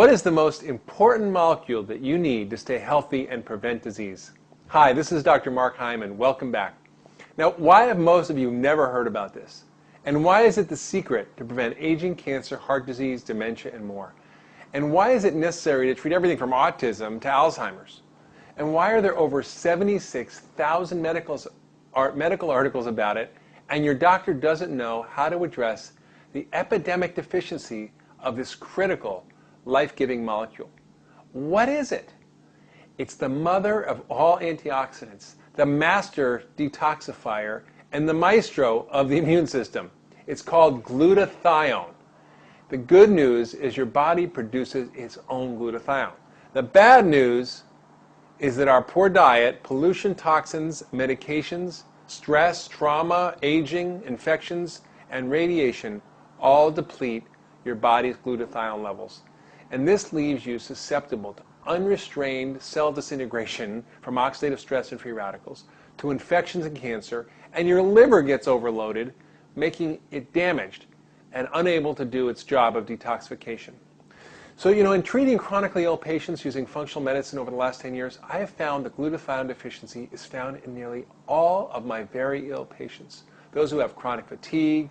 What is the most important molecule that you need to stay healthy and prevent disease? Hi, this is Dr. Mark Hyman. Welcome back. Now, why have most of you never heard about this? And why is it the secret to prevent aging, cancer, heart disease, dementia, and more? And why is it necessary to treat everything from autism to Alzheimer's? And why are there over 76,000 medical articles about it, and your doctor doesn't know how to address the epidemic deficiency of this critical, life-giving molecule? What is it? It's the mother of all antioxidants, the master detoxifier, and the maestro of the immune system. It's called glutathione. The good news is your body produces its own glutathione. The bad news is that our poor diet, pollution, toxins, medications, stress, trauma, aging, infections, and radiation all deplete your body's glutathione levels. And this leaves you susceptible to unrestrained cell disintegration from oxidative stress and free radicals, to infections and cancer, and your liver gets overloaded, making it damaged and unable to do its job of detoxification. So, in treating chronically ill patients using functional medicine over the last 10 years, I have found that glutathione deficiency is found in nearly all of my very ill patients. Those who have chronic fatigue,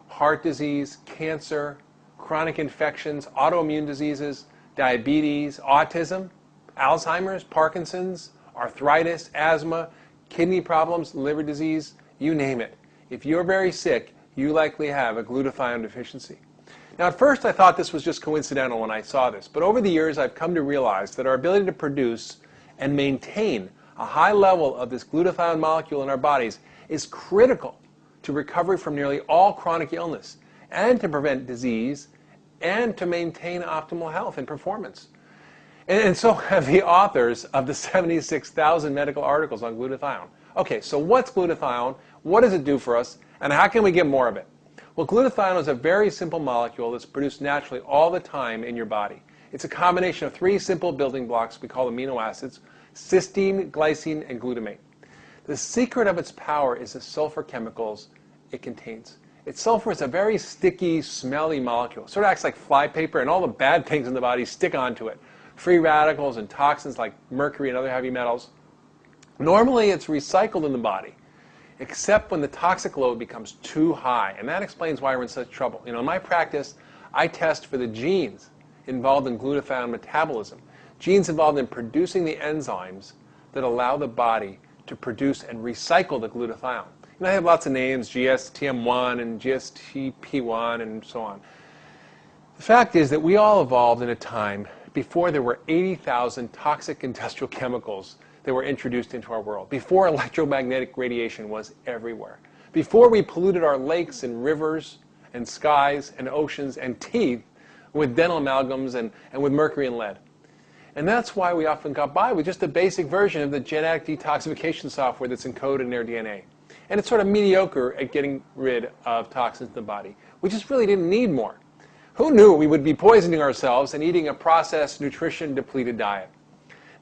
heart disease, cancer, chronic infections, autoimmune diseases, diabetes, autism, Alzheimer's, Parkinson's, arthritis, asthma, kidney problems, liver disease, you name it. If you're very sick, you likely have a glutathione deficiency. Now, at first I thought this was just coincidental when I saw this, but over the years I've come to realize that our ability to produce and maintain a high level of this glutathione molecule in our bodies is critical to recovery from nearly all chronic illness, and to prevent disease, and to maintain optimal health and performance. And so have the authors of the 76,000 medical articles on glutathione. Okay, so what's glutathione? What does it do for us? And how can we get more of it? Well, glutathione is a very simple molecule that's produced naturally all the time in your body. It's a combination of three simple building blocks we call amino acids: cysteine, glycine, and glutamate. The secret of its power is the sulfur chemicals it contains. Its sulfur is a very sticky, smelly molecule. It sort of acts like flypaper, and all the bad things in the body stick onto it. Free radicals and toxins like mercury and other heavy metals. Normally, it's recycled in the body, except when the toxic load becomes too high. And that explains why we're in such trouble. In my practice, I test for the genes involved in glutathione metabolism, genes involved in producing the enzymes that allow the body to produce and recycle the glutathione. And I have lots of names, GSTM1 and GSTP1 and so on. The fact is that we all evolved in a time before there were 80,000 toxic industrial chemicals that were introduced into our world, before electromagnetic radiation was everywhere, before we polluted our lakes and rivers and skies and oceans and teeth with dental amalgams and with mercury and lead. And that's why we often got by with just a basic version of the genetic detoxification software that's encoded in their DNA. And it's sort of mediocre at getting rid of toxins in the body. We just really didn't need more. Who knew we would be poisoning ourselves and eating a processed, nutrition-depleted diet?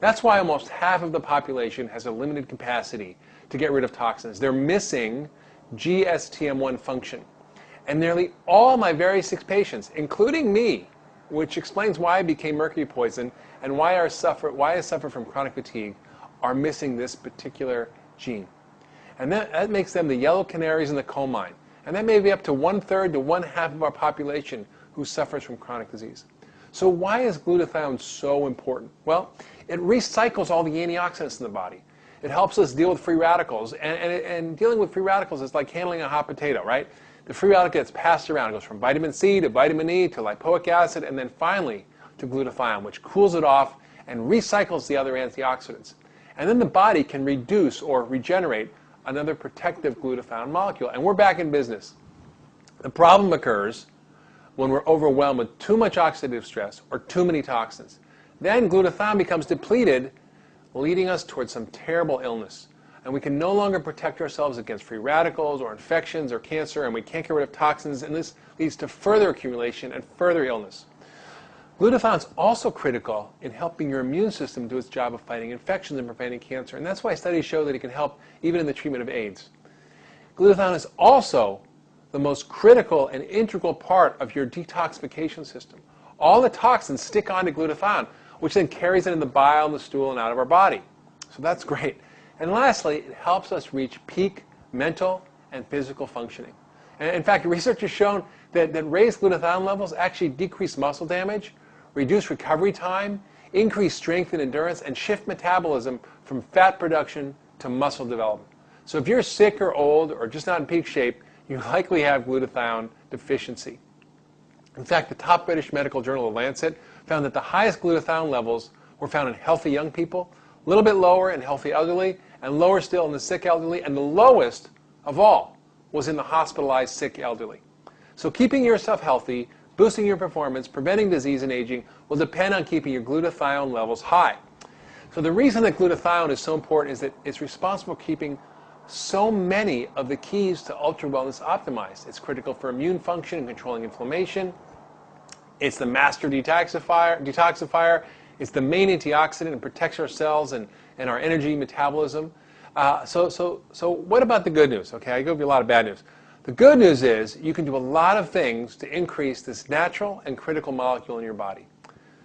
That's why almost half of the population has a limited capacity to get rid of toxins. They're missing GSTM1 function. And nearly all my very sick patients, including me, which explains why I became mercury poisoned and why I suffer from chronic fatigue, are missing this particular gene. And that makes them the yellow canaries in the coal mine. And that may be up to 1/3 to 1/2 of our population who suffers from chronic disease. So why is glutathione so important? Well, it recycles all the antioxidants in the body. It helps us deal with free radicals. And dealing with free radicals is like handling a hot potato, right? The free radical gets passed around. It goes from vitamin C to vitamin E to lipoic acid, and then finally to glutathione, which cools it off and recycles the other antioxidants. And then the body can reduce or regenerate another protective glutathione molecule. And we're back in business. The problem occurs when we're overwhelmed with too much oxidative stress or too many toxins. Then glutathione becomes depleted, leading us towards some terrible illness. And we can no longer protect ourselves against free radicals or infections or cancer, and we can't get rid of toxins, and this leads to further accumulation and further illness. Glutathione is also critical in helping your immune system do its job of fighting infections and preventing cancer, and that's why studies show that it can help even in the treatment of AIDS. Glutathione is also the most critical and integral part of your detoxification system. all the toxins stick onto glutathione, which then carries it in the bile and the stool and out of our body. So that's great. And lastly, it helps us reach peak mental and physical functioning. And in fact, research has shown that raised glutathione levels actually decrease muscle damage, reduce recovery time, increase strength and endurance, and shift metabolism from fat production to muscle development. So if you're sick or old or just not in peak shape, you likely have glutathione deficiency. In fact, the top British medical journal, The Lancet, found that the highest glutathione levels were found in healthy young people, a little bit lower in healthy elderly, and lower still in the sick elderly, and the lowest of all was in the hospitalized sick elderly. So keeping yourself healthy, boosting your performance, preventing disease and aging will depend on keeping your glutathione levels high. So the reason that glutathione is so important is that it's responsible for keeping so many of the keys to ultra wellness optimized. It's critical for immune function and controlling inflammation. It's the master detoxifier. It's the main antioxidant and protects our cells and our energy metabolism. So what about the good news? Okay, I give you a lot of bad news. The good news is you can do a lot of things to increase this natural and critical molecule in your body.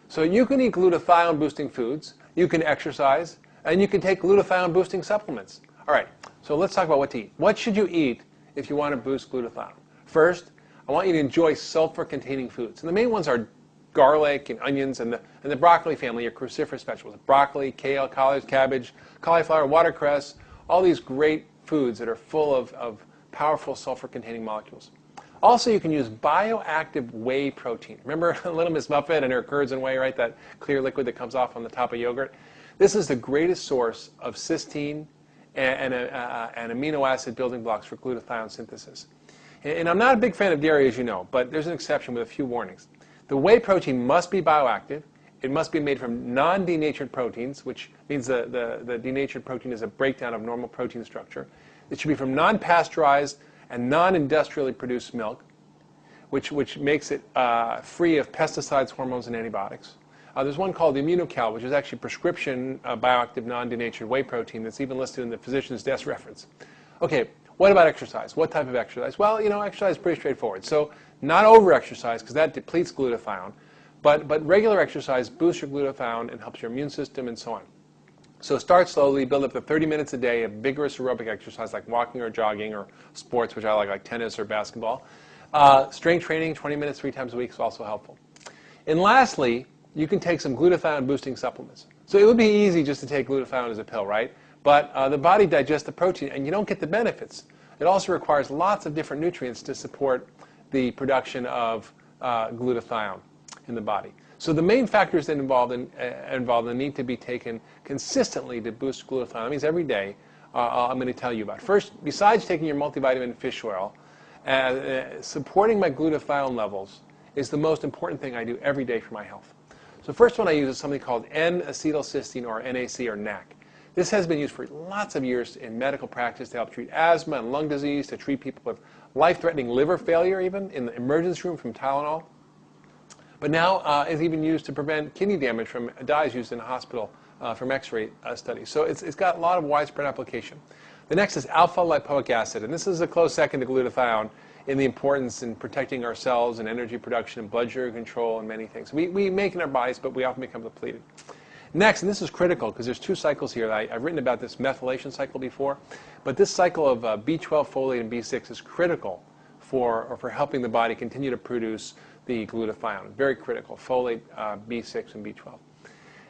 So you can eat glutathione boosting foods, you can exercise, and you can take glutathione boosting supplements. All right, so let's talk about what to eat. What should you eat if you want to boost glutathione? First, I want you to enjoy sulfur-containing foods. And the main ones are garlic and onions and the broccoli family, your cruciferous vegetables. Broccoli, kale, collards, cabbage, cauliflower, watercress, all these great foods that are full of powerful sulfur-containing molecules. Also, you can use bioactive whey protein. Remember Little Miss Muffet and her curds and whey, right? That clear liquid that comes off on the top of yogurt. This is the greatest source of cysteine and amino acid building blocks for glutathione synthesis. And I'm not a big fan of dairy, as you know, but there's an exception with a few warnings. The whey protein must be bioactive. It must be made from non-denatured proteins, which means the denatured protein is a breakdown of normal protein structure. It should be from non-pasteurized and non-industrially produced milk, which makes it free of pesticides, hormones, and antibiotics. There's one called the Immunocal, which is actually prescription bioactive non-denatured whey protein that's even listed in the physician's desk reference. Okay, what about exercise? What type of exercise? Well, exercise is pretty straightforward. So not over-exercise, because that depletes glutathione, but regular exercise boosts your glutathione and helps your immune system and so on. So start slowly, build up to 30 minutes a day of vigorous aerobic exercise like walking or jogging or sports, which I like tennis or basketball. Strength training, 20 minutes 3 times a week is also helpful. And lastly, you can take some glutathione boosting supplements. So it would be easy just to take glutathione as a pill, right? But the body digests the protein and you don't get the benefits. It also requires lots of different nutrients to support the production of glutathione in the body. So the main factors that involved and need to be taken consistently to boost glutathione, that means every day, I'm going to tell you about. First, besides taking your multivitamin fish oil, supporting my glutathione levels is the most important thing I do every day for my health. So first one I use is something called N-acetylcysteine, or NAC, or NAC. This has been used for lots of years in medical practice to help treat asthma and lung disease, to treat people with life-threatening liver failure even in the emergency room from Tylenol. But now it's even used to prevent kidney damage from dyes used in a hospital from X-ray studies. So it's got a lot of widespread application. The next is alpha-lipoic acid, and this is a close second to glutathione in the importance in protecting our cells and energy production and blood sugar control and many things. We make it in our bodies, but we often become depleted. Next, and this is critical because there's 2 cycles here. I've written about this methylation cycle before, but this cycle of B12, folate, and B6 is critical for helping the body continue to produce the glutathione. Very critical, folate, B6, and B12.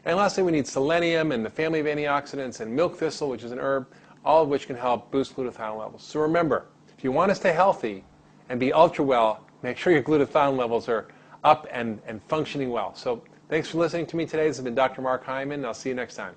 And lastly, we need selenium and the family of antioxidants and milk thistle, which is an herb, all of which can help boost glutathione levels. So remember, if you want to stay healthy and be ultra well, make sure your glutathione levels are up and functioning well. So thanks for listening to me today. This has been Dr. Mark Hyman, and I'll see you next time.